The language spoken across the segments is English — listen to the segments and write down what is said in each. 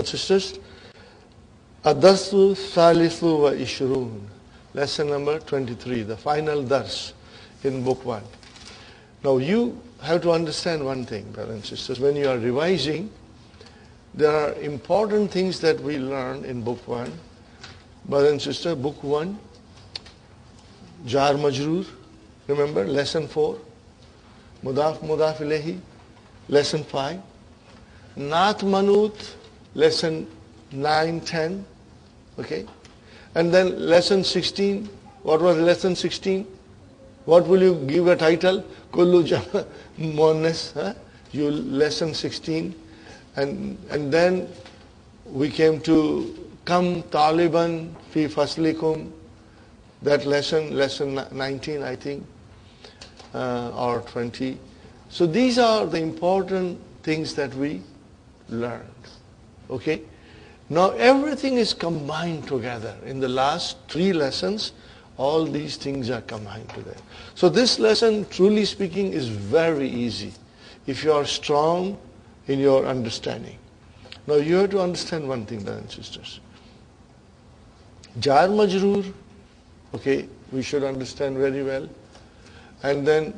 sisters, Adarsu Salisu wa Ishrun, lesson number 23, the final dars in book 1. Now you have to understand one thing, brothers and sisters. When you are revising, there are important things that we learn in book 1. Brothers and sisters, book 1, Jar Majroor, remember, lesson 4. Mudaf Mudaf Ilayhi, lesson 5. Naat Manut, lesson 9, 10. Okay? And then lesson 16. What was lesson 16? What will you give a title? Kullu Jama Muannas. You lesson 16. And then we came to Kam Taliban Fi Faslikum. That lesson 19, I think, or 20. So these are the important things that we learned. Okay? Now everything is combined together. In the last 3 lessons, all these things are combined together. So this lesson, truly speaking, is very easy if you are strong in your understanding. Now you have to understand one thing, brothers and sisters. Jar Majroor, okay, we should understand very well. And then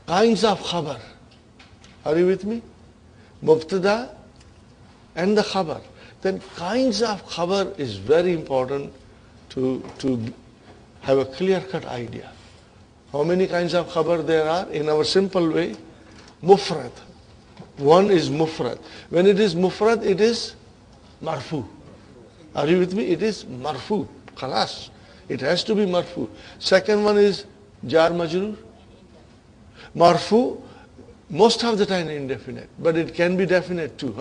kinds of khabar. Are you with me? Mubtada and the khabar. Then kinds of khabar is very important to have a clear-cut idea. How many kinds of khabar there are? In our simple way, mufrad. One is mufrad. When it is mufrad, it is marfu. Are you with me? It is marfu. Khalas. It has to be marfu. Second one is jar majroor. Marfu, most of the time indefinite, but it can be definite too.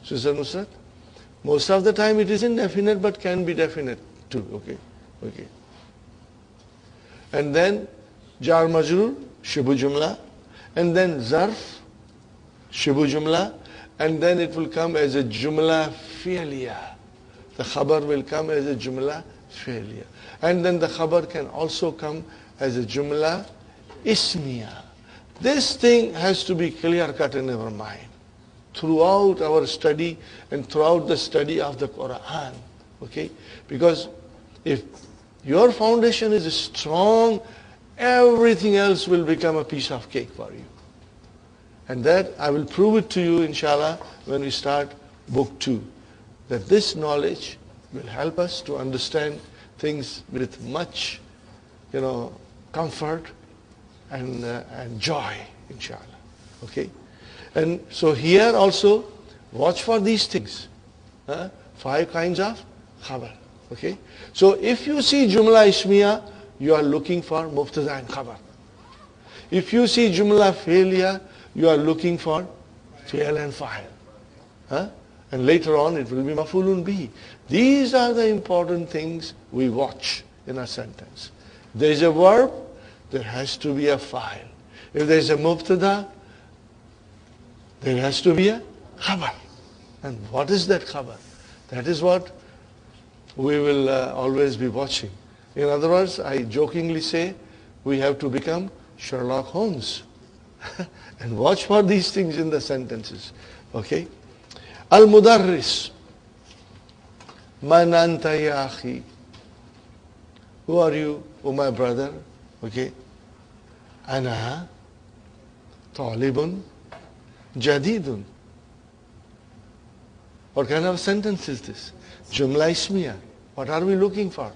Sister Nusrat? Most of the time it is indefinite, but can be definite too. Okay. And then jar majroor, shibu jumla, and then zarf, shibu jumla, and then it will come as a jumla fi'liya. The khabar will come as a jumla fi'liya. And then the khabar can also come as a jumla ismiya. This thing has to be clear-cut in our mind throughout our study and throughout the study of the Quran. Okay? Because if your foundation is strong, everything else will become a piece of cake for you. And that I will prove it to you, inshallah, when we start book 2. That this knowledge will help us to understand things with much, comfort and joy, inshallah. Okay? And so here also, watch for these things. 5 kinds of khabar. Okay? So if you see jumla ismiya, you are looking for mubtada and khabar. If you see jumla fi'liya, you are looking for fi'l and fa'il. And later on it will be maf'ulun bihi. These are the important things we watch in a sentence. There is a verb, there has to be a fa'il. If there is a mubtada, there has to be a khabar. And what is that khabar? That is what we will always be watching. In other words, I jokingly say, we have to become Sherlock Holmes and watch for these things in the sentences. Okay? Al-Mudarris. Man anta ya akhi. Who are you, oh my brother? Okay? Ana talibun jadidun. What kind of sentence is this? Jumla ismiya. What are we looking for?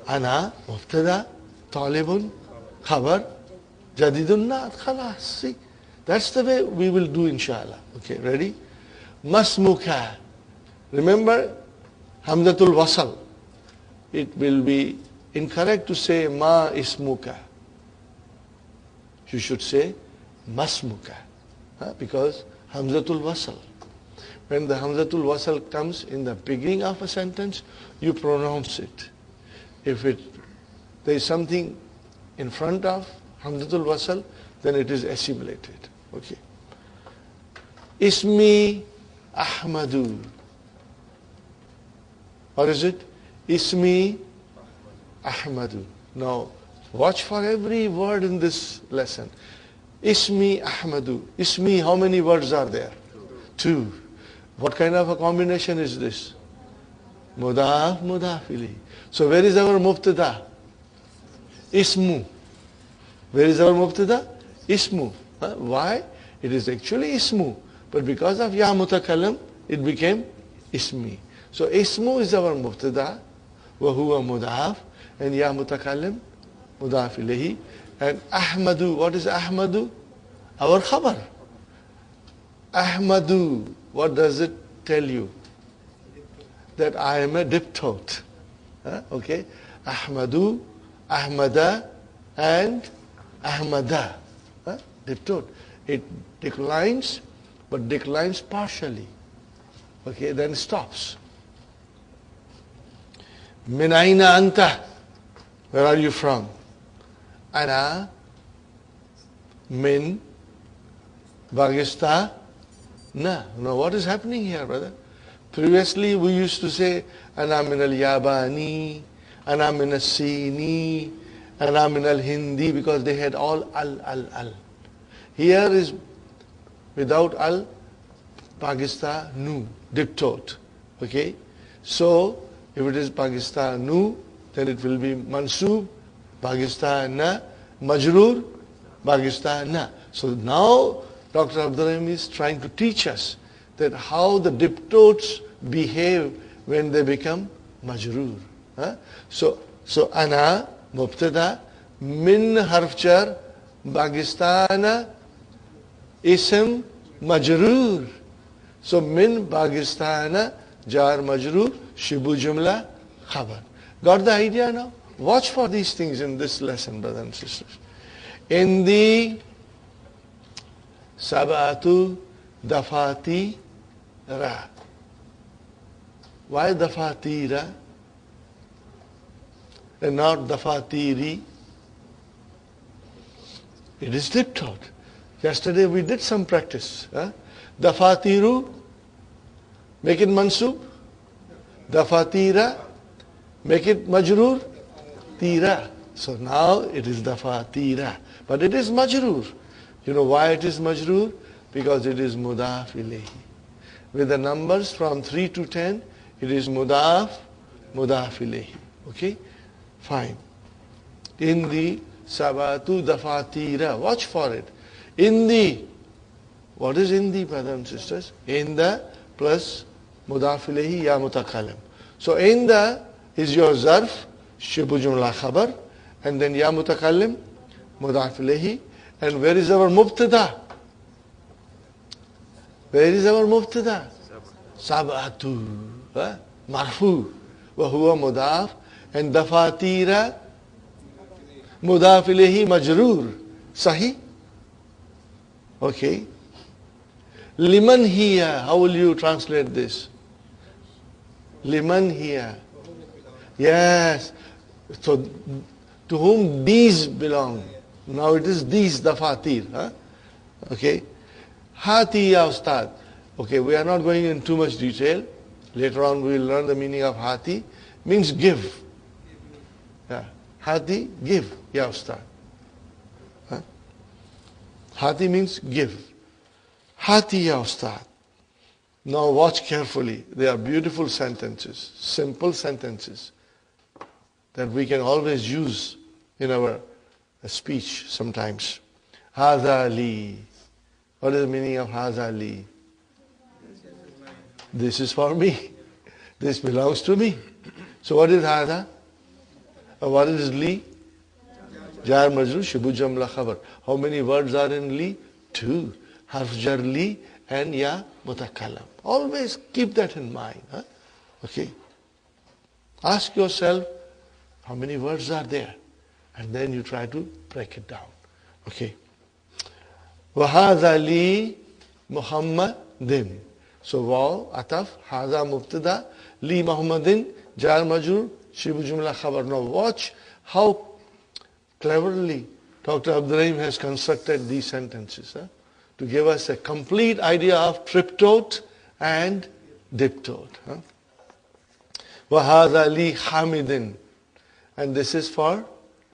Ana, mubtada, talibun, khabar, jadidun naat, khalas. See? That's the way we will do, inshallah. Okay, ready? Masmuka. Remember, hamzatul wasal. It will be incorrect to say ma ismuka. You should say masmuka. Because hamzatul wasal. When the hamzatul wasal comes in the beginning of a sentence, you pronounce it. If there is something in front of hamzatul wasal, then it is assimilated. Okay. Ismi Ahmadu. Or is it? Ismi Ahmadu. Now, watch for every word in this lesson. Ismi Ahmadu. Ismi, how many words are there? 2. What kind of a combination is this? Mudaf, mudaf ilayhi. So where is our mubtada? Ismu. Where is our mubtada? Ismu. Why? It is actually ismu. But because of ya mutakallam, it became ismi. So ismu is our mubtada, wa huwa mudaf, and ya mutakallim, mudaf ilayhi. And Ahmadu, what is Ahmadu? Our khabar. Ahmadu, what does it tell you? That I am a diptote. Okay? Ahmadu, Ahmada, and Ahmada. Diptote. It declines, but declines partially. Okay, then stops. Min aina anta? Where are you from? Ana min Pakistan. No, what is happening here, brother? Previously we used to say Ana min al-Yabani, Ana min al-Sini, Ana min al-Hindi, because they had all al. Here is without al, Pakistan nu, diptote. Okay? So if it is Pakistan nu, then it will be mansub, Pakistan na, majroor, Pakistan na. So now Dr. Abdurrahim is trying to teach us that how the diptotes behave when they become majroor. So ana, mubtada, min harf jar, Pakistan, ism, majroor. So min Pakistan, jar majroor, shibu jumla, khabar. Got the idea now? Watch for these things in this lesson, brothers and sisters. In the Sabatu Dafati Ra. Why Dafatira and not Dafatiri? It is diptote. Yesterday we did some practice. Dafatiru, make it mansub. Dafatira, make it majroor. Tira. So now it is Dafatira. But it is majroor. You know why it is majroor? Because it is mudaf ilayhi. With the numbers from 3 to 10, it is mudaf ilayhi. Okay? Fine. In the Sabatu Dafatira, watch for it. In the, what is in the, brothers and sisters? In the plus mudaf ilayhi ya mutakallim. So in the is your zarf, shibu jumla khabar, and then ya mutakallim, mudaf ilayhi. And where is our mubtada? Where is our mubtada? Sab'atu. Marfu. Wa huwa mudaf. And dafatira, mudaf ilayhi majroor. Sahi? Okay. Liman hiya. How will you translate this? Liman hiya. Yes. So, to whom these belong? Now it is these dafatir. Okay. Hati ya ustad. Okay, we are not going in too much detail. Later on we will learn the meaning of hati. Means give. Yeah. Hati, give. Ya ustad. Hati means give. Hati ya ustad. Now watch carefully. They are beautiful sentences. Simple sentences that we can always use in our speech sometimes. Hadha li. What is the meaning of hadha li? This is for me. This belongs to me. So what is hadha? What is li? Jar majroor, shibu jamla khabar. How many words are in li? 2. Harf jar li and ya mutakallam. Always keep that in mind. Okay. Ask yourself, how many words are there? And then you try to break it down. Okay. وَهَذَا لِي مُحَمَّدٍ. So wow, ataf, hadha mubtada, li Muhammadin, jar majroor, shibu jumla khabar. Now watch how cleverly Dr. Abdurrahim has constructed these sentences to give us a complete idea of triptote and diptote. وَهَذَا لِي حَامِدٍ. And this is for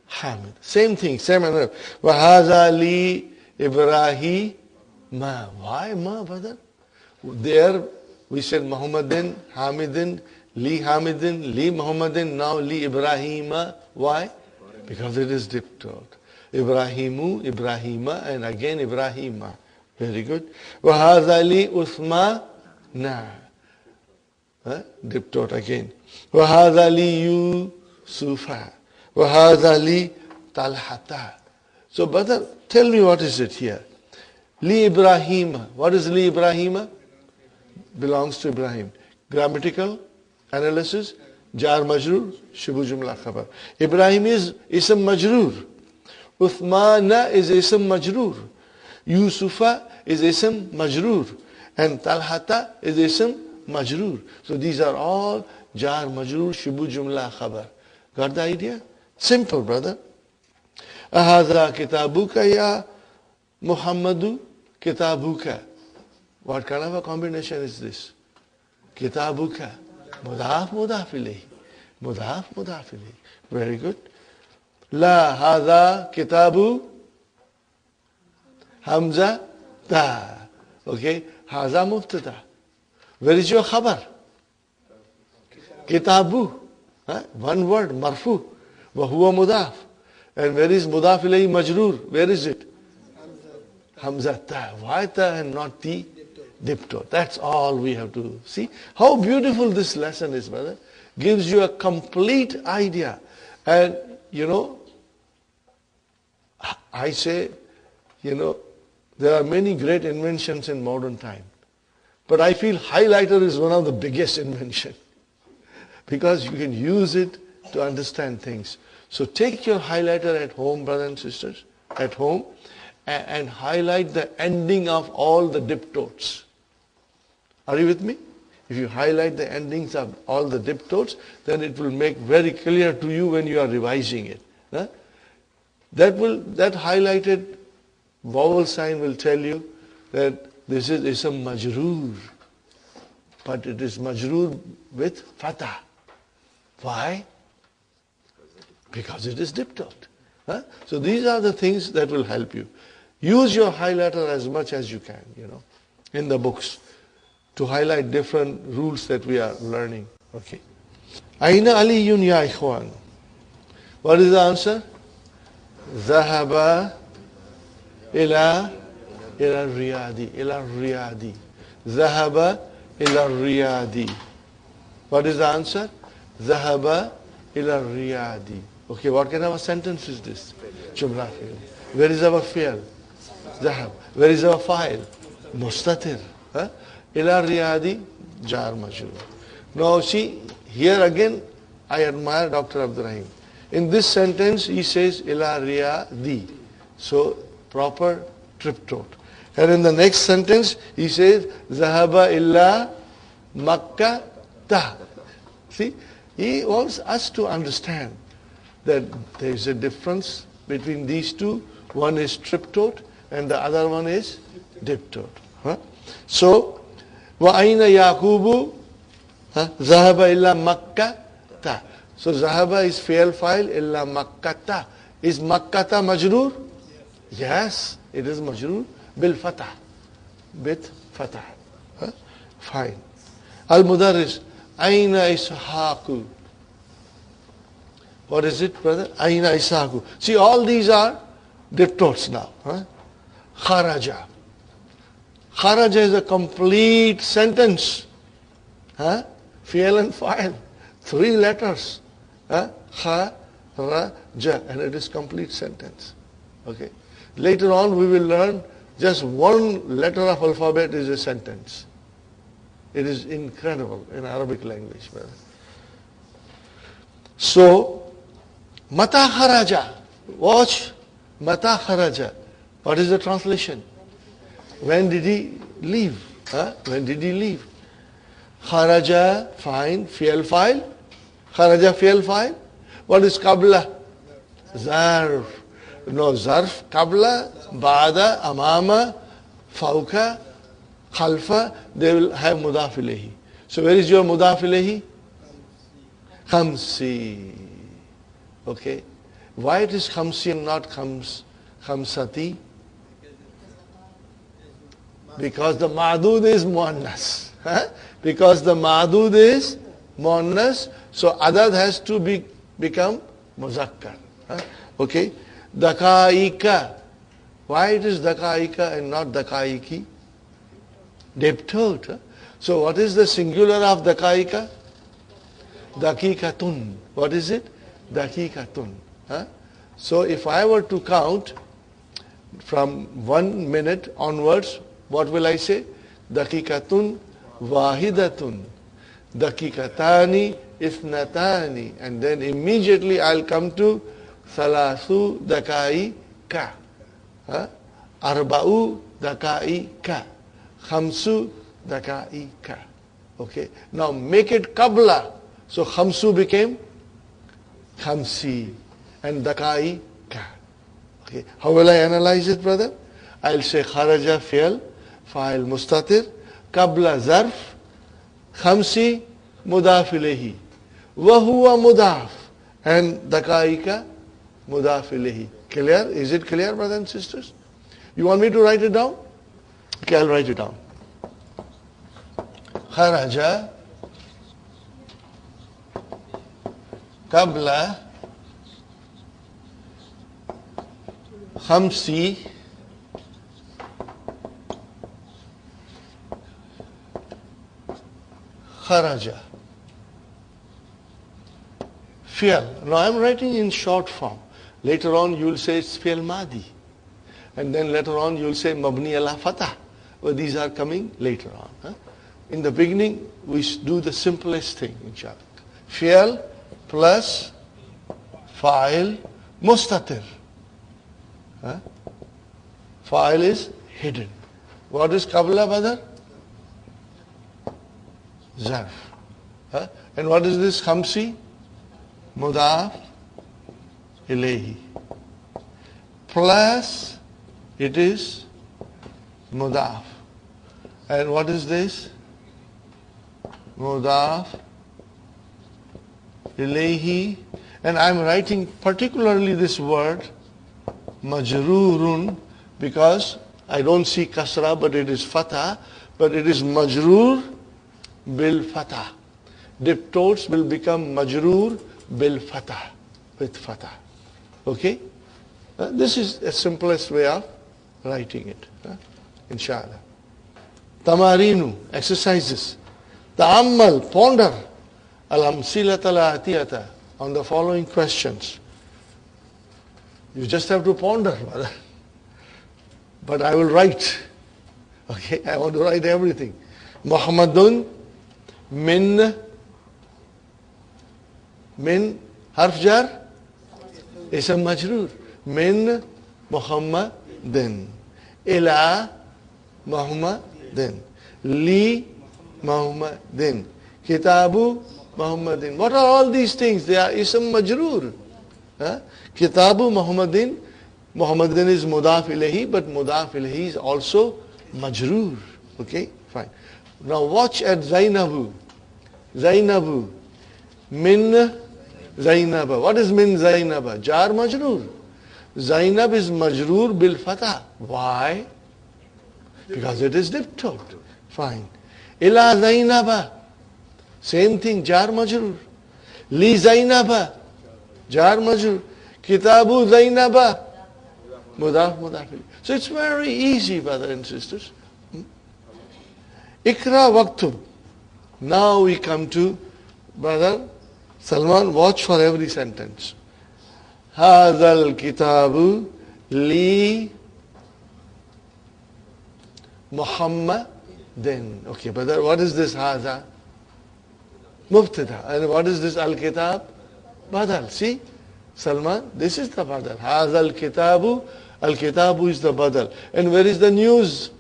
Hamid. Same thing, same manner. وَهَذَا لِي إِبْرَاهِيمَ. Why ma, brother? There We said Muhammadin, Hamidin, Li Hamidin, Li Muhammadin, now Li Ibrahima. Why? Because it is diptote. Ibrahimu, Ibrahima, and again Ibrahima. Very good. وَهَذَا لِي أُثْمَانَ. Diptote again. وَهَذَا لِي يُوسُفَ. وَهَذَا لِي طَلْحَةَ. So brother, tell me what is it here? Li Ibrahima. What is Li Ibrahima? Belongs to Ibrahim. Grammatical analysis. Jar majroor, shibu jumla khabar. Ibrahim is ism majroor. Uthmana is ism majroor. Yusufa is ism majroor. And Talhata is ism majroor. So these are all jar majroor, shibu jumla khabar. Got the idea? Simple, brother. Ahadha kitabuka ya Muhammadu kitabuka. What kind of a combination is this? Kitabuka. Mudaf, mudaf ilayhi. Mudaf, mudaf ilayhi. Very good. La hadha kitabu Hamza ta. Okay. Hadha mubtada. Where is your khabar? Kitabu. One word, marfu. Wa huwa mudaf. And where is mudaf ilayhi majroor? Where is it? Hamza ta. Why ta and not ti? Dipto. That's all we have to see. How beautiful this lesson is, brother. Gives you a complete idea. And, I say, there are many great inventions in modern time. But I feel highlighter is one of the biggest invention. Because you can use it to understand things. So take your highlighter at home, brothers and sisters, at home, and highlight the ending of all the diptotes. Are you with me? If you highlight the endings of all the diptotes, then it will make very clear to you when you are revising it. That highlighted vowel sign will tell you that this is ism majroor. But it is majroor with fatah. Why? Because it is diptote. So these are the things that will help you. Use your highlighter as much as you can, in the books, to highlight different rules that we are learning. Okay. Aina aliyun ya ikhwan? What is the answer? Zahaba ila riyadi. Ila riyadi. Zahaba ila riyadi. What is the answer? Zahaba ila riyadi. Okay, what kind of a sentence is this? Jumla fi'l. Where is our fi'l? Zahab. Where is our fa'il? Mustatir. Ila riyadi, jar majroor. Now see, here again, I admire Dr. Abdurrahim. In this sentence, he says, ila riyadi. So, proper triptote. And in the next sentence, he says, zahaba illa Makkah ta. See, he wants us to understand that there is a difference between these two. One is triptote and the other one is diptote. So, وَأَيْنَ يَعْقُوبُ ذَهَبَ إِلَّا مَكَّةَ. So ذَهَبَ is fi'l fa'il إِلَّا مَكَّةَ. Is مَكَّةَ majroor? Yes, it is majroor bil fatah. Bit fatah. Fine. Al-Mudarris. Aina Ishaqu. What is it, brother? Aina Ishaqu. See, all these are diptotes now. Kharaja. Kharaja is a complete sentence. Fi'l and fa'il. 3 letters. Kharaja. And it is complete sentence. Okay. Later on we will learn just one letter of alphabet is a sentence. It is incredible in Arabic language, brother. So, Mata kharaja. Watch. Mata kharaja. What is the translation? When did he leave? When did he leave? Kharaja, fine, fi'l fa'il. Kharaja, fi'l fa'il. What is qabla? Zarf. No, zarf, qabla, ba'da, amama, fawka, khalfa, they will have mudaf ilayhi. So where is your mudaf ilayhi? Khamsi. Okay. Why it is khamsi and not khamsati? Because the ma'dud is muannas. Huh? Because the madud is muannas, so adad has to become muzakkar. Huh? Okay. Dakaika. Why it is dakaika and not dakaiki? Diptote. Huh? So what is the singular of dakaika? Dakikatun. What is it? Dakikatun. Huh? So if I were to count from 1 minute onwards, what will I say? Dakikatun wahidatun. Dakikatani ithnatani. And then immediately I'll come to Salasu dakai ka. Arba'u dakai ka. Khamsu dakai ka. Okay. Now make it qabla. So khamsu became khamsi. And dakai ka. Okay. How will I analyze it, brother? I'll say kharaja fi'l, fa'il mustatir, qabla zarf, khamsi mudaf ilayhi. Wa huwa mudaf. And dakaika mudaf ilayhi. Clear? Is it clear, brothers and sisters? You want me to write it down? Okay, I'll write it down. Kharaja qabla khamsi kharaja. Fi'l. Now I'm writing in short form. Later on you will say it's fi'l madi. And then later on you will say mabni ala fatah. Well, these are coming later on. Huh? In the beginning we do the simplest thing, inshallah. Fi'l plus fa'il mustatir. Huh? Fa'il is hidden. What is qabla, brother? Zarf. Huh? And what is this khamsi? Mudaf ilayhi. Plus it is mudaf. And what is this? Mudaf ilayhi. And I'm writing particularly this word majroorun because I don't see kasra, but it is fatah, but it is majroor bil fatah. Diptotes will become majroor bil fatah, with fatah. Okay? This is the simplest way of writing it. Inshallah. Tamarinu, exercises. Ta'ammal, ponder. Al-amsilat al-atiyata, on the following questions. You just have to ponder, brother. But I will write. Okay, I want to write everything. Muhammadun min harf jar ism majroor. Min Muhammadin. Ila Muhammadin. Li Muhammadin. Kitabu Muhammadin. What are all these things? They are ism majroor. Kitabu Muhammadin. Muhammadin is mudaf ilayhi, but mudaf ilayhi is also majroor. Okay, fine. Now watch at Zainabu. Zainabu. Min Zainaba. What is min Zainaba? Jar majroor. Zainab is majroor bil fatah. Why? Because it is diptote. Fine. Ila Zainaba. Same thing, jar majroor. Li Zainaba. Jar majroor. Kitabu Zainaba. Mudaf, mudaf. So it's very easy, brothers and sisters. Ikra waqtub. Now we come to, brother Salman, watch for every sentence. Hadal kitabu li Muhammadin. Okay, brother, what is this hadha? Mubtada. And what is this al-kitab? Badal. See, Salman, this is the badal. Hadal kitabu. Al-kitabu is the badal. And where is the news?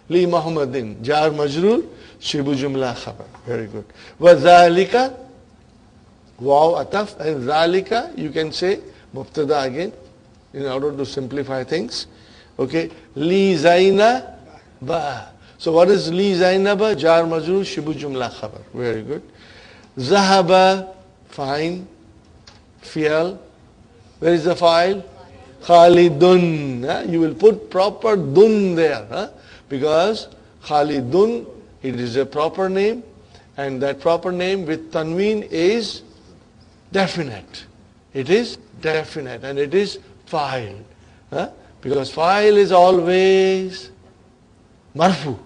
Li Muhammadin. Jar majroor. Shibu jumla khabar. Very good. Wa dhalika. Waw ataf. And dhalika, you can say mubtada again in order to simplify things. Okay. Li Zaina ba. So what is li Zainaba? Jar majroor. Shibu jumla khabar. Very good. Zahaba. Fine. Fi'al. Where is the file? Khalidun. You will put proper dun there. Because Khalidun it is a proper name, and that proper name with tanween is definite. It is definite, and it is fa'il. Because fa'il is always marfu.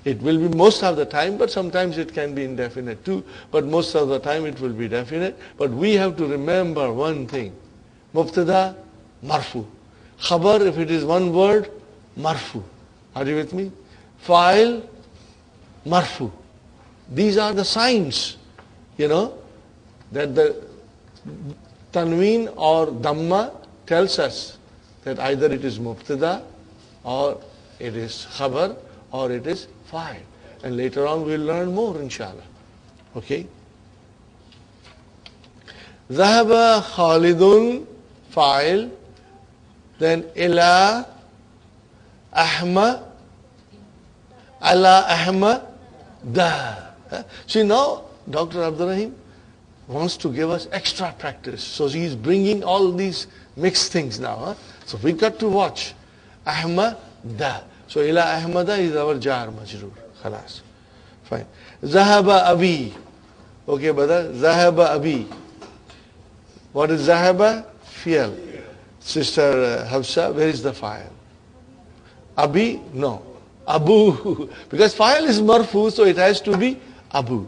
It will be most of the time, but sometimes it can be indefinite too. But most of the time it will be definite. But we have to remember one thing. Mubtada, marfu. Khabar, if it is one word, marfu. Are you with me? Fa'il, marfu. These are the signs, that the tanween or dhamma tells us that either it is mubtada, or it is khabar, or it is fa'il. And later on we'll learn more, inshallah. Okay? ذهب خالد fa'il, then ila ahma, ala ahma da. See, now Dr. Abdurrahim wants to give us extra practice. So he's bringing all these mixed things now. So we got to watch. Ahma da. So ila ahmada is our jar majroor. Khalas. Fine. Zahaba abi. Okay, brother. Zahaba abi. What is zahaba? Fi'al. Sister Hafsa, where is the fa'il? Abi? No. Abu. Because fa'il is marfu, so it has to be abu.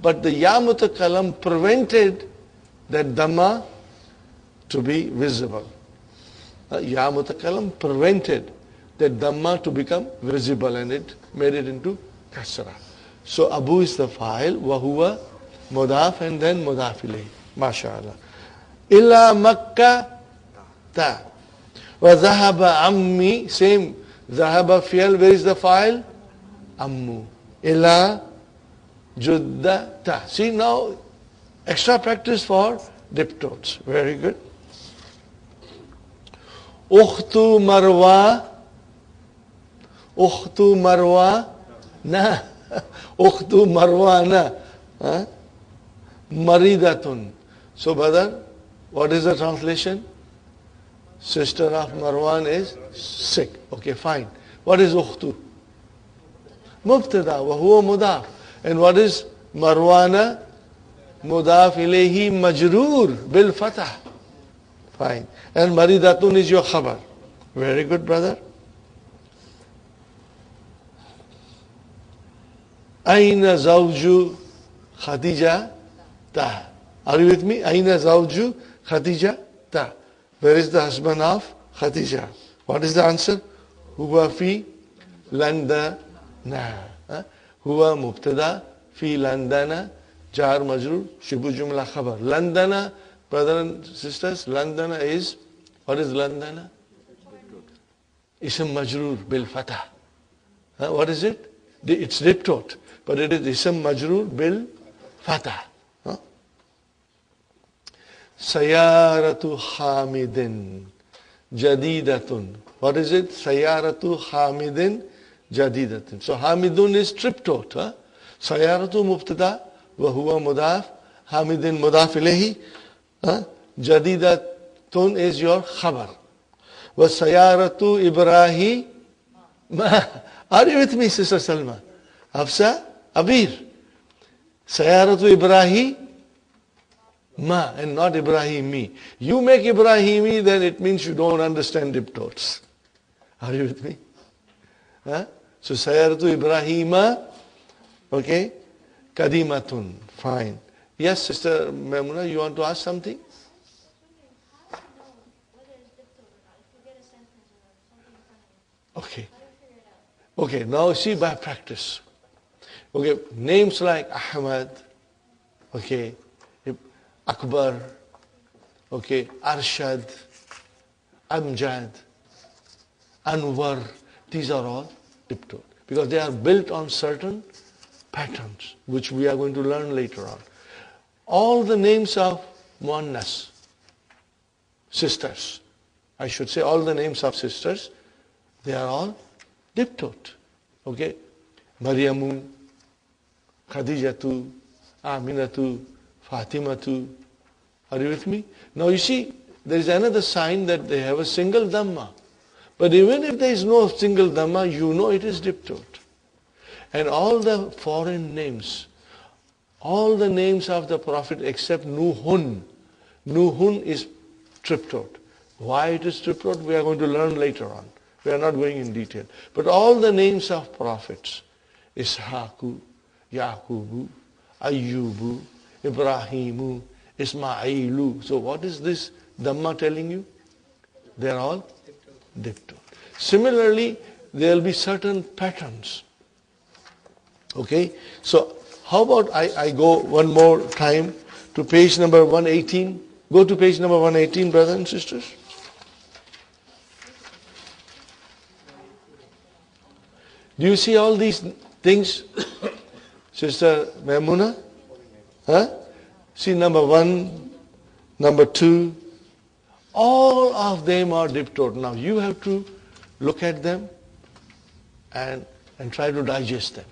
But the ya mutakalam prevented that dhamma to be visible. Ya mutakalam prevented that dhamma to become visible, and it made it into kasra. So abu is the fa'il, wa huwa mudaf, and then mudaf ilayhi. MashaAllah. Ila Makkah ta. Wa zahaba ammi, same. Zahaba fi'al, where is the fa'il? Ammu. Ila Judda ta. See, now extra practice for diptotes. Very good. Ukhtu marwa. Ukhtu marwa na. Ukhtu marwa na. Maridatun. So, brother, what is the translation? Sister of Marwan is sick. Okay, fine. What is ukhtu? Mubtada wa huwa mudaf. And what is Marwana? Mudaf ilayhi majroor bil fatah. Fine. And maridatun is your khabar. Very good, brother. Aina zawju Khadija ta. Are you with me? Aina zawju Khadija ta. Where is the husband of Khadija? What is the answer? Huwa fi landana. Huwa mubtada fi landana jar majroor shibu jumla khabar. Landana, brothers and sisters, landana is, what is landana? Ism majroor bil fatah. What is it? It's diptot, but it is ism majroor bil fatah. Sayaratu Hamidin Jadidatun. What is it? Sayaratu Hamidin Jadidatun. So Hamidun is triptot. Sayaratu mubtada wa huwa mudaf. Hamidin mudaf ilayhi. Jadidatun is your khabar. Wa sayaratu Ibrahim. Are you with me, Sister Salma? Hafsa, Abir. Sayaratu Ibrahim. Ma, and not Ibrahimi. You make Ibrahimi, then it means you don't understand diptotes. Are you with me? So Sayaratu Ibrahima, okay, Kadimatun, fine. Yes, Sister Memuna, you want to ask something? Okay. Okay, now see by practice. Okay, names like Ahmad, okay, Akbar, okay, Arshad, Amjad, Anwar, these are all diptot because they are built on certain patterns which we are going to learn later on. All the names of Muannas, sisters, I should say all the names of sisters, they are all diptot. Okay, Maryamu, Khadijatu, Aminatu, Fatimatu. Are you with me? Now you see, there is another sign that they have a single dhamma. But even if there is no single dhamma, you know it is diptot. And all the foreign names, all the names of the Prophet except Nuhun. Nuhun is triptot. Why it is triptot, we are going to learn later on. We are not going in detail. But all the names of prophets, Ishaku, Yaqubu, Ayyubu, Ibrahimu, Ismailu. So what is this Dhamma telling you? They are all diptot. Similarly, there will be certain patterns. Okay, so how about I go one more time to page number 118. Go to page number 118, brothers and sisters. Do you see all these things, Sister Maimuna? Huh? See number 1, number 2. All of them are diptot. Now you have to look at them and try to digest them.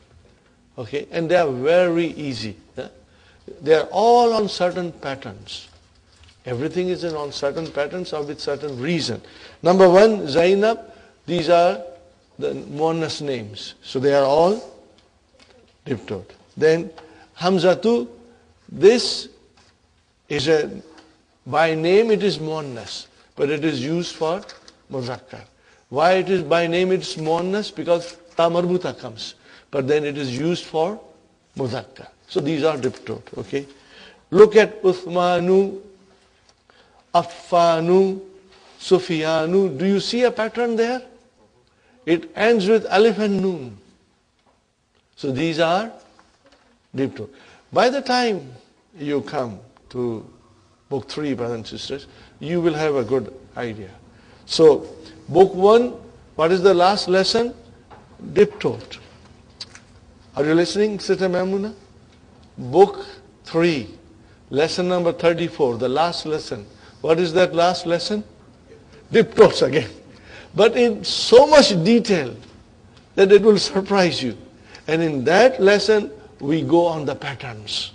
Okay, and they are very easy. Yeah? They are all on certain patterns. Everything is on certain patterns or with certain reason. Number 1, Zainab, these are the Muannas names. So they are all diptot. Then Hamzatu, this is by name it is Muannas, but it is used for Muzakkar. Why it is by name it is Muannas? Because Ta Marbuta comes. But then it is used for Muzakkar. So these are diptot, okay? Look at Uthmanu, Affanu, Sufyanu. Do you see a pattern there? It ends with Alif and Noon. So these are diptot. By the time you come to book 3, brothers and sisters, you will have a good idea. So, book 1, what is the last lesson? Diptot. Are you listening, Sister Maimuna? Book 3, lesson number 34, the last lesson. What is that last lesson? Diptots again. But in so much detail that it will surprise you. And in that lesson, we go on the patterns.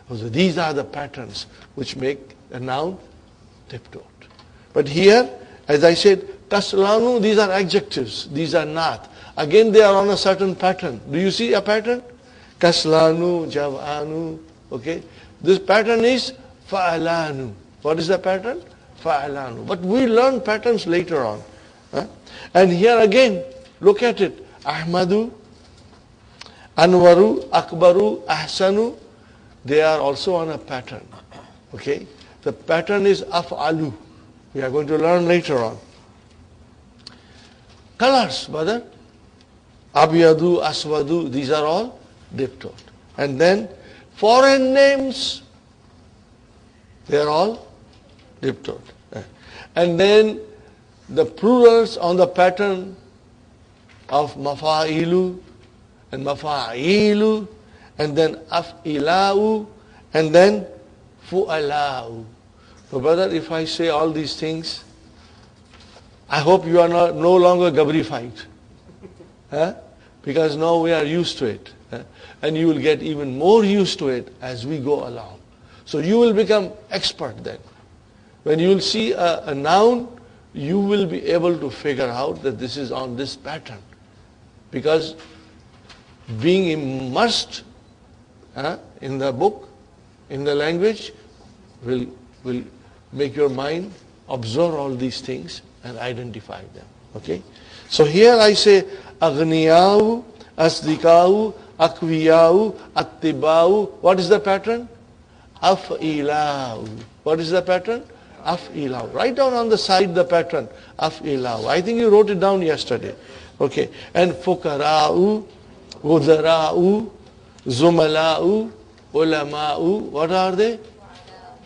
So these are the patterns which make a noun diptot. But here, as I said, Kaslanu, these are adjectives. These are not. Again, they are on a certain pattern. Do you see a pattern? Kaslanu, Javanu. Okay. This pattern is Fa'alanu. What is the pattern? Fa'alanu. But we learn patterns later on. Huh? And here again, look at it. Ahmadu, Anwaru, Akbaru, Ahsanu. They are also on a pattern. Okay. The pattern is Af'alu. We are going to learn later on. Colors, brother. Abiyadu, Aswadu, these are all diptot. And then foreign names, they are all diptot. And then the plurals on the pattern of mafa'ilu and mafa'ilu, and then af'ila'u, and then fu'ala'u. So brother, if I say all these things, I hope you are no longer gabrified. Huh? Because now we are used to it. And you will get even more used to it as we go along. So you will become expert then. When you will see a noun, you will be able to figure out that this is on this pattern. Because being immersed in the book, in the language, will make your mind observe all these things and identify them. Okay? So here I say, Aghniyau, Asdikau, Akwiyau, Attibau. What is the pattern? Af'ilau. What is the pattern? Af'ilau. Write down on the side the pattern. Af'ilau. I think you wrote it down yesterday. Okay. And Fukara'u, Wuzara'u, Zumala'u, Ulama'u. What are they?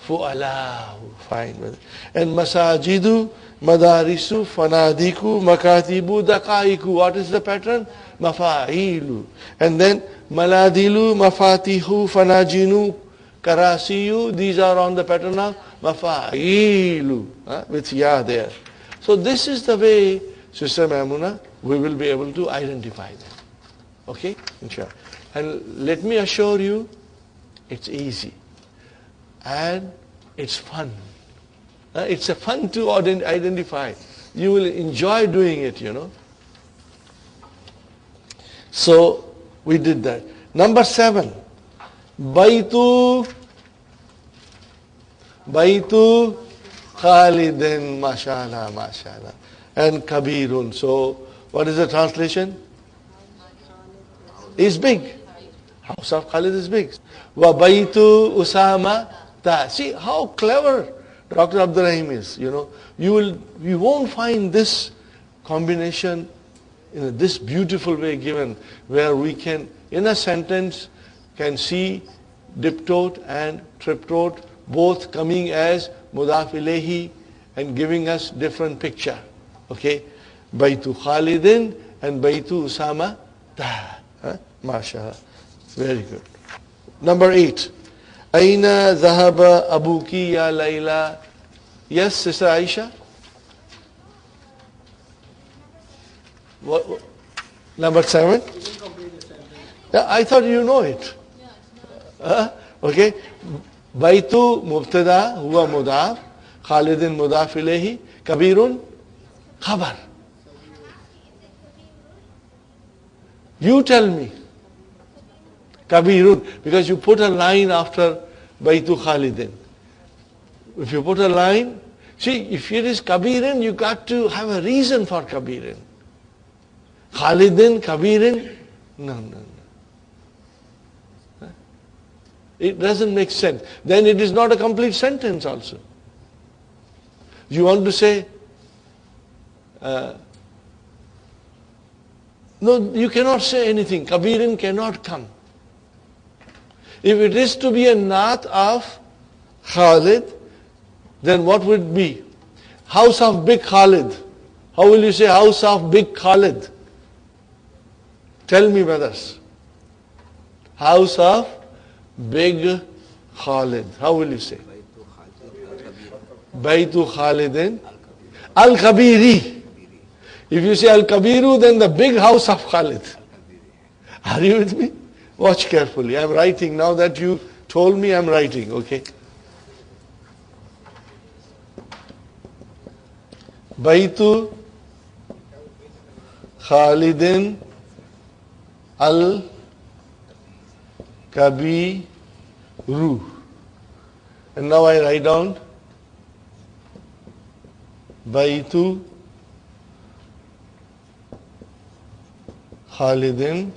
Fu'ala'u. Fine. And Masajidu, Madarisu, Fanadiku, Makatibu, Dakaiku. What is the pattern? Mafa'ilu. And then Maladilu, Mafatihu, Fanajinu, Karasiyu. These are on the pattern of Mafa'ilu. With Ya there. So this is the way, Sister Maimuna, we will be able to identify them. Okay? Inshallah. And let me assure you, it's easy. And it's fun. It's a fun to identify. You will enjoy doing it, you know. So, We did that. Number 7. Baitu Khalidin, mashallah, mashallah. And Kabirun. So, what is the translation? Is big. House of Khalid is big. Wa Baitu Usama Ta. See how clever Dr. Abdurrahim is. You won't find this combination in this beautiful way given, where we can, in a sentence, can see diptote and triptote both coming as mudaf ilayhi and giving us different picture. Okay? Baitu Khalidin and Baitu Usama Ta. MashaAllah. Very good. Number 8. Aina Zahaba Abuki Ya Layla. Yes, Sister Aisha? What? Number 7? Yeah, I thought you know it. Okay. Baitu Mubtada Huwa Mudaf. Khalidin Mudaf Ilayhi. Kabirun Khabar. You tell me. Kabirun. Because you put a line after Baitu Khalidin. If you put a line, see, if it is Kabirin, you got to have a reason for Kabirin. Khalidin, Kabirin, no. It doesn't make sense. Then it is not a complete sentence also. You want to say, no, you cannot say anything. Kabirin cannot come. If it is to be a naat of Khalid, then what would it be? House of Big Khalid. How will you say House of Big Khalid? Tell me, brothers. House of Big Khalid. How will you say? Baitu Khalidin Al-Kabiri. If you say Al-Kabiru, then the big house of Khalid. Are you with me? Watch carefully. I'm writing. Now that you told me, I'm writing. Okay. Baitu Khalidin Al-Kabiru. And now I write down Baitu Khalidin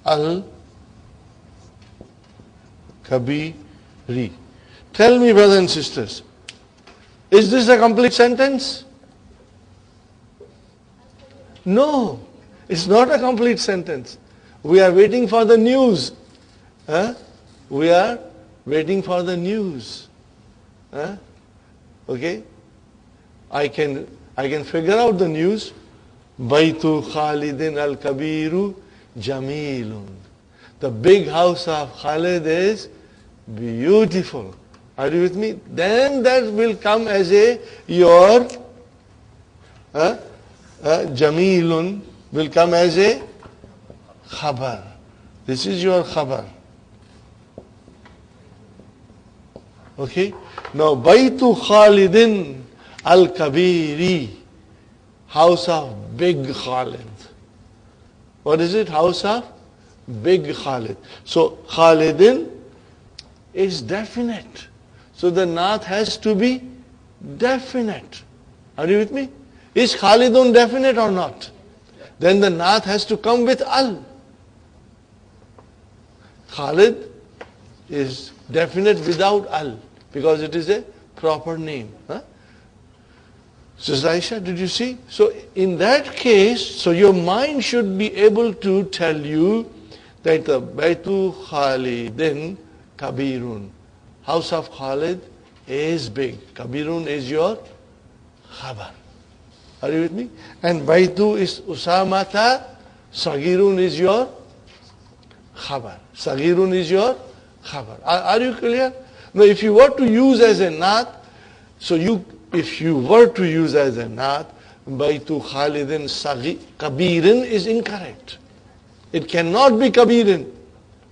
Al-Kabiri. Tell me, brothers and sisters, is this a complete sentence? No, it's not a complete sentence. We are waiting for the news. We are waiting for the news. Okay? I can figure out the news. Baitu Khalidin Al-Kabiru Jamilun. The big house of Khalid is beautiful. Are you with me? Then that will come as your Jamilun will come as a khabar. This is your khabar. Okay? Now, Baitu Khalidin Al-Kabiri, house of Big Khalid. What is it? House of Big Khalid. So, Khalidin is definite. So, the naat has to be definite. Are you with me? Is Khalidun definite or not? Then the naat has to come with al. Khalid is definite without al, because it is a proper name. Sister Aisha, did you see? So in that case, so your mind should be able to tell you that the Baitu Khalidin Kabirun, house of Khalid is big. Kabirun is your khabar. Are you with me? And Baitu is Usamata, Sagirun is your khabar. Sagirun is your khabar. Are you clear? Now if you were to use as a naat, if you were to use as a naat, Baitu Khalidin Kabirin is incorrect. It cannot be Kabirin.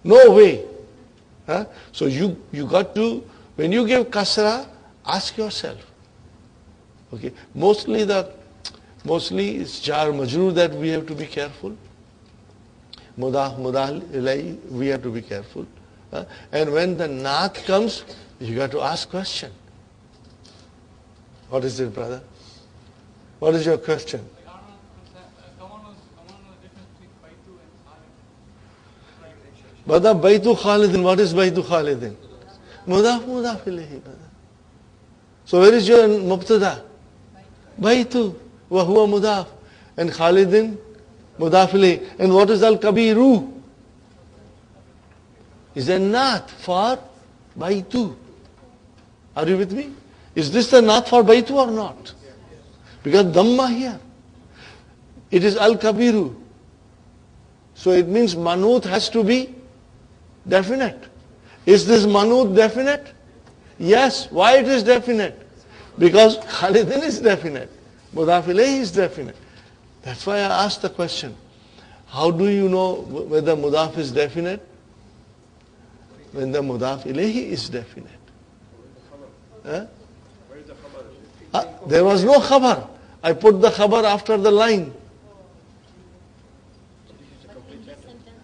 No way. So you got to, when you give kasra, ask yourself. Okay. Mostly it's jar majroor that we have to be careful. Mudaf, mudaf ilayhi, we have to be careful. And when the naat comes, you got to ask question. What is it, brother? What is your question? Brother, Baytu Khalidin, what is Baytu Khalidin? Mudaf, mudaf ilayhi, brother. So where is your mubtada? Baytu, wa huwa mudaf. And Khalidin, mudaf ilayhi. And what is al-kabiru? Is a naat for Baytu. Are you with me? Is this the naat for Baytu or not? Because Dhamma here. It is al-kabiru. So it means manut has to be definite. Is this manut definite? Yes. Why it is definite? Because Khalidin is definite. Mudaf ilayhi is definite. That's why I asked the question. How do you know whether mudaf is definite? When the mudaf ilayhi is definite. Huh? There was no khabar. I put the khabar after the line.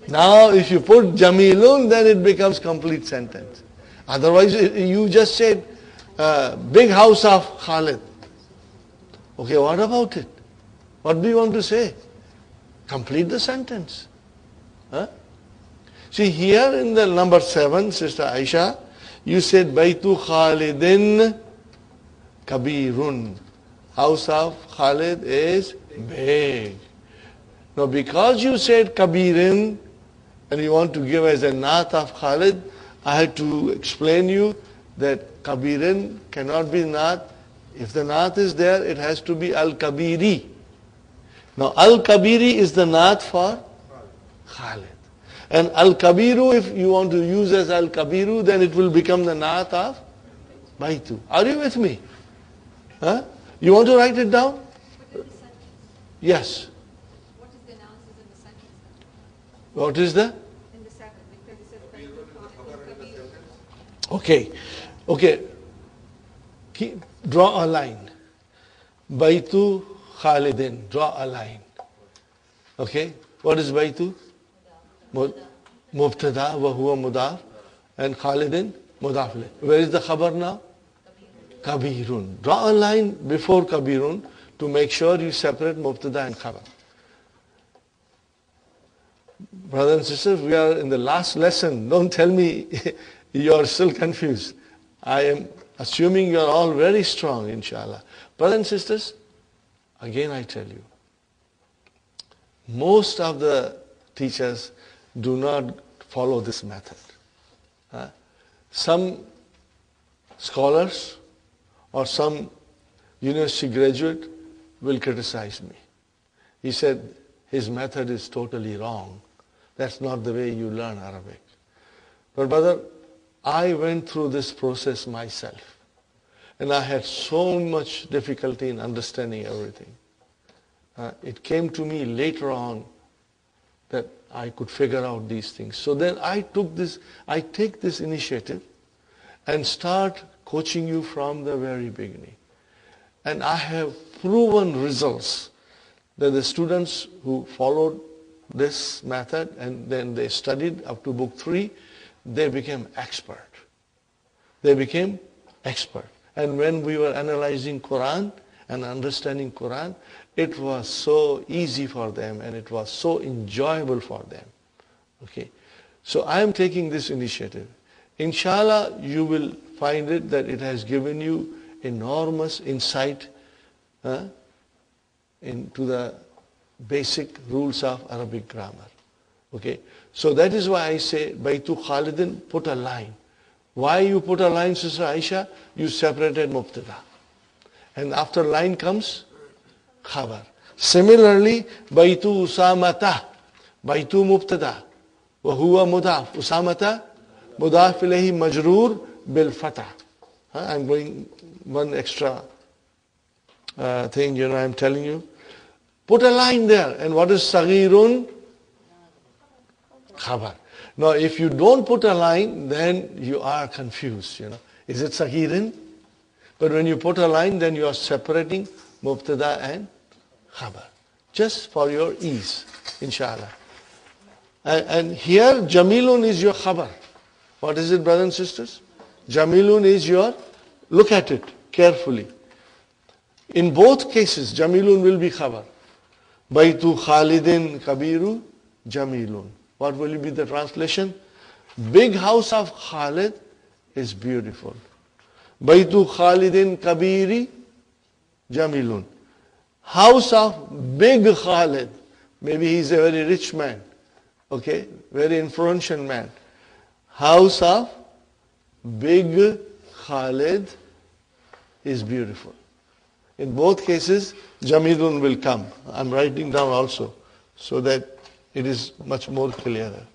Now if you put Jamilun, then it becomes complete sentence. Otherwise you just said big house of Khalid. Okay, what about it? What do you want to say? Complete the sentence. Huh? See here in the number 7, Sister Aisha, you said Baytu Khalidin Kabirun. House of Khalid is big. Now because you said Kabirin and you want to give as a naat of Khalid, I had to explain you that Kabirin cannot be naat. If the naat is there, it has to be al-kabiri. Now al-kabiri is the naat for Khalid. And al-kabiru, if you want to use as al-kabiru, then it will become the naat of Baytu. Are you with me? Huh? You want to write it down? Yes. What is the analysis in the sentence? What is the? In the second, because it says Baytu Khalidin Kabir. Okay. Okay. Draw a line. Baytu Khalidin. Draw a line. Okay. What is Baytu? Mubtada wa huwa mudaf. And Khalidin mudaf ilayh. Where is the khabar now? Kabirun. Draw a line before Kabirun to make sure you separate mubtada and khabar. Brothers and sisters, we are in the last lesson. Don't tell me you are still confused. I am assuming you are all very strong, inshallah. Brothers and sisters, again I tell you, most of the teachers do not follow this method. Some scholars or some university graduate will criticize me. He said his method is totally wrong. That's not the way you learn Arabic. But brother, I went through this process myself. And I had so much difficulty in understanding everything. It came to me later on that I could figure out these things. So then I take this initiative and start coaching you from the very beginning. And I have proven results that the students who followed this method and then they studied up to book 3, they became expert. And when we were analyzing Quran and understanding Quran, it was so easy for them and it was so enjoyable for them. Okay. So I am taking this initiative. Inshallah, you will find it that it has given you enormous insight into the basic rules of Arabic grammar. Okay. So that is why I say, Baytu Khalidin, put a line. Why you put a line, Sister Aisha? You separated mubtada. And after line comes khabar. Similarly, Baytu Usamata. Baytu mubtada. Wa huwa mudaf. Usamata, mudaf ilayhi majroor bil fatah. I'm going one extra thing, I'm telling you. Put a line there. And what is Saghirun? Khabar. Now, if you don't put a line, then you are confused, Is it Saghirin? But when you put a line, then you are separating Mubtada and Khabar. Just for your ease, inshallah. And here, Jamilun is your khabar. What is it, brothers and sisters? Jamilun is your, look at it carefully. In both cases, Jamilun will be khabar. Baitu Khalidin Kabiru Jamilun. What will be the translation? Big house of Khalid is beautiful. Baitu Khalidin Kabiri Jamilun. House of big Khalid. Maybe he's a very rich man. Okay, very influential man. House of big Khalid is beautiful. In both cases, Jamilun will come. I'm writing down also so that it is much more clearer.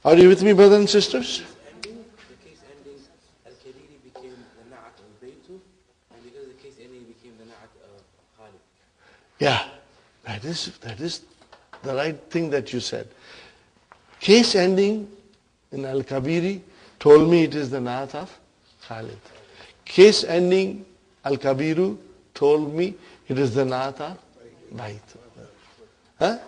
Are you with me, brothers and sisters? The case ending, Al-Kabiri became the Na'at of Baytu, and because the case ending became the Na'at of Khalid. Yeah, that is the right thing that you said. Case ending in Al-Kabiri told me it is the Na'at of Khalid. Case ending Al-Kabiru told me it is the Na'at of Baytu. Huh?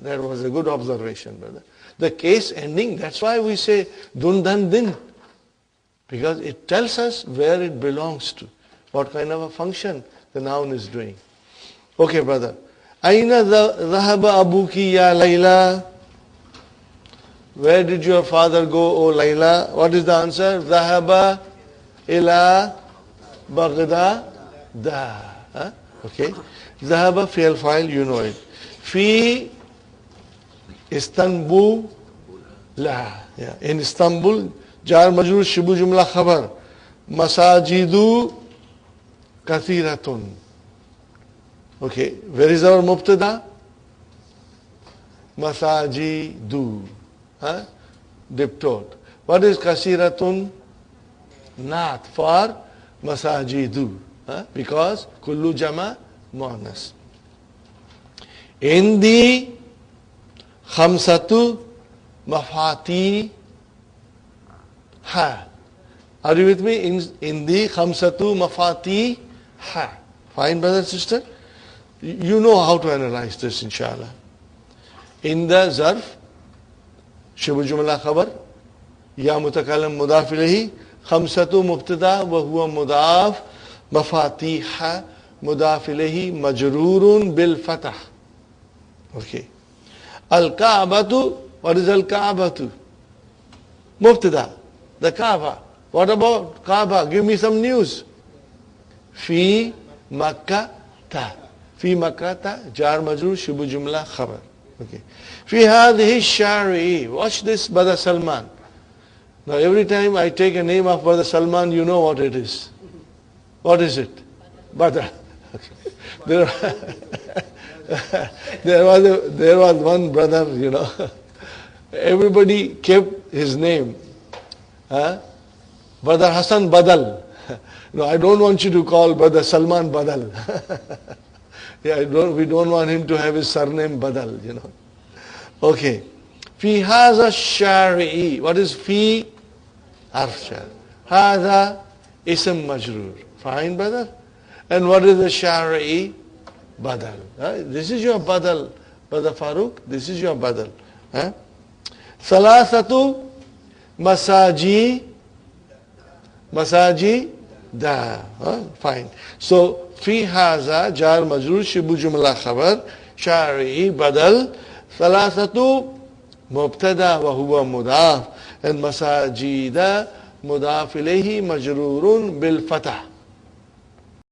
That was a good observation, brother. The case ending, that's why we say Dundan Din. Because it tells us where it belongs to. What kind of a function the noun is doing. Okay, brother. Aina dhahaba abuki ya Layla? Where did your father go, O Layla? What is the answer? Dhahaba ila Baghdad. Huh? Okay. Dhahaba fi'al fa'il, you know it. Fi Istanbul, la. Yeah. In Istanbul, jar majrur shibu jumla khabar. Masajidu kathiratun. Okay. Where is our mubtada? Masajidu. Huh? Diptote. What is kathiratun? Not for masajidu. Huh? Because kullu jama muannas. In the Khamsatu mafati ha. Are you with me? In the Khamsatu mafati ha. Fine, brother and sister? You know how to analyze this, inshallah. In the zarf, shibu jumla khabar, ya mutakalam mudaf ilayhi, Khamsatu mubtada wa huwa mudaf, mafati ha, mudaf ilayhi, majrurun bil fatah. Okay. Al-Ka'batu, what is Al-Ka'batu? Mubtada, the Kaaba. What about Kaaba? Give me some news. Fi Makkah ta. Fi Makkah ta, jar majrur, shibu jumla khabar. Okay. Fi hadhihi shari. Watch this, Brother Salman. Now every time I take a name of Brother Salman, you know what it is. What is it? Brother. There was one brother, you know, everybody kept his name. Brother Hassan Badal. No, I don't want you to call Brother Salman Badal. Yeah, we don't want him to have his surname Badal, you know. Okay. Fi haza shari'i. What is fi? Harf jar. Haza ism majrur. Fine, brother? And what is the shari'i? Badal. This is your badal, Brother Farooq. This is your badal. Salasatu masaji da. Fine. So, fi haza jar majrur shibu jumla khabar shari'i badal salasatu mubtada wa huwa mudaf and masajida mudaf ilayhi majrurun bil fatah.